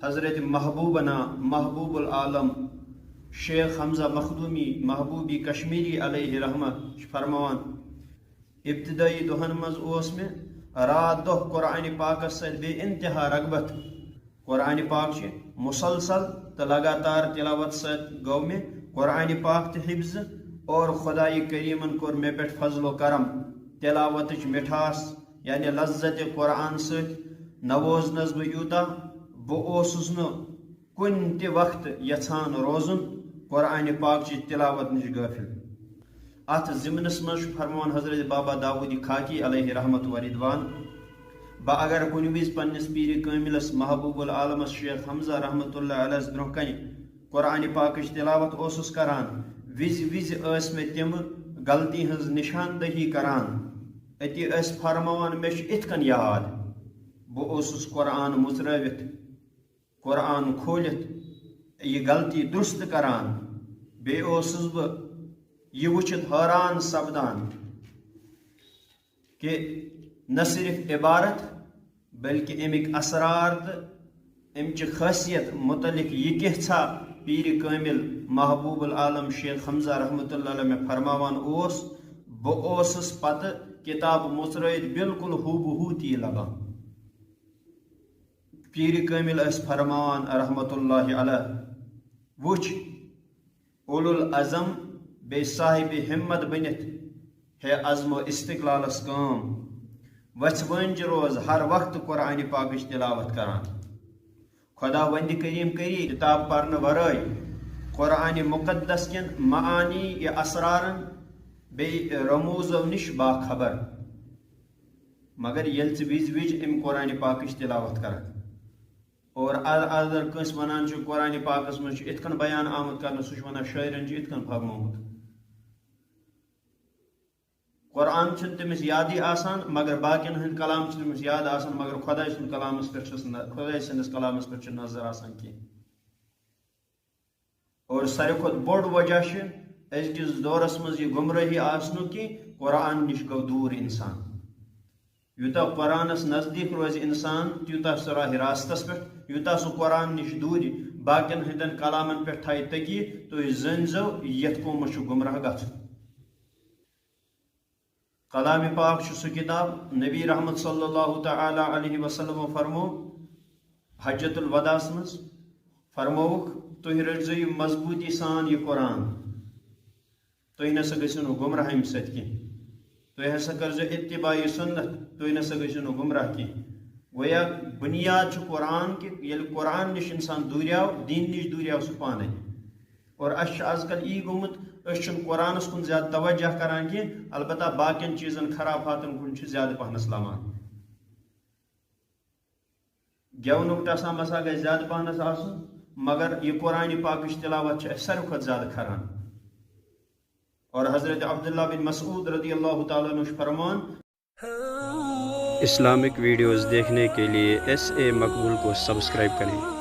حضرت محبوبنا محبوب العالم شیخ حمزہ مخدومی محبوبی کشمیری علیہ رحمہ فرمان ابتدائی دہن مز میں رات دہ قرآن پاکس ست بے انتہا رغبت قرآن پاک مسلسل تو لگاتار تلاوت ست گو میں قرآن پاک تہ حفظ اور خدائی کریمن کور مے پہ فضل و کرم تلاوت مٹھاس یعنی لذت قرآن ست نوزنس بہ یوتا بہس کن تہ وقت یژھان روزن قرآن پاک چی تلاوت نش غافل ات ضمنس مز فرمان حضرت بابا داودی خاکی علیہ رحمت و رضوان بہ اگر کن وز پنس پیر کاملس محبوب العالمس شیخ حمزہ رحمت اللہ علیہ برہ کن قرآن پاکچ تلاوت اوسس کران وز وز اس میں تم غلطی ہز نشاندہی کران اتی اس فرمان مے ات کن یاد بہس قرآن مترٲوِتھ قرآن کھولت یہ غلطی درست کران بیسس بہ یہ وچھت حیران سپدان کہ نہ صرف عبارت بلکہ امک اثرار تو امچ خاصیت متعلق یہ کیسا پیر کامل محبوب العالم شیخ حمزہ رحمت اللہ علیہ میں فرماوان بہس پتہ کتاب مترٲیِتھ بالکل ہو بہو تی لگان پیر کامل اس فرمان رحمت اللہ علیہ وچ اولو العظم بے صاحب ہمت بنت ہے عزم و استقلالس کام وچ ونج روز ہر وقت قرآن پاکش تلاوت کران خدا وند کریم کری کتاب پرن ورائے قرآن مقدس کن معانی یا اسرارن بے رموزو نش باخبر مگر یل وز وز ام قرآن پاکش تلاوت کران اور اگر کنس ونان قرآن پاکس مجھ اتکن بیان آمد کرنا سہ ونان شاعرن اتکن فرمومت قرآن چھ تمس یادی آسان مگر باقین ہند کلام تمس یاد آسان مگر خدای سند کلامس پہ خدای سندس کلامس پہ نظر آسان کی اور ساروی کھت بوڑ وجہ ازکس دورس مز یہ گمراہی آسنو کی قرآن نش گو دور انسان یوتا قرآنس نزدیک روز انسان تیوتا سہ راہ راستس پہ یوتا سہ قرآن نش دور باقین ہندن کلامن پہ تھائی تگی تو زنزو یت قومس گمراہ گھن کلام پاک سہ کتاب نبی رحمت صلی اللہ تعالی علیہ وسلم فرمو حجت الوداعس مز فرموک تھی رٹزو مضبوطی سان یہ قرآن تھی نسا گھو گمراہ امہ ست کی تھی ہسا کرزو اتباع سنت تھی نسا گھو گمراہ کی گویا بنیاد قرآن کہ یل قرآن نش انسان دوریاو دین نش دوریاو سہ پانے اور آز کل یہ گومت قرآنس کن زیادہ توجہ کران کی البتہ باقین چیزن خرافاتن کن زیادہ پہنس لمان گونک ٹسا مسا گھر زیادہ پہنس آسن مگر یہ قرآن پاکش تلاوت ساروی کھت زیادہ کھران اور حضرت عبداللہ بن مسعود رضی اللہ تعالیٰ عنہ فرمان اسلامک ویڈیوز دیکھنے کے لیے SA مقبول کو سبسکرائب کریں۔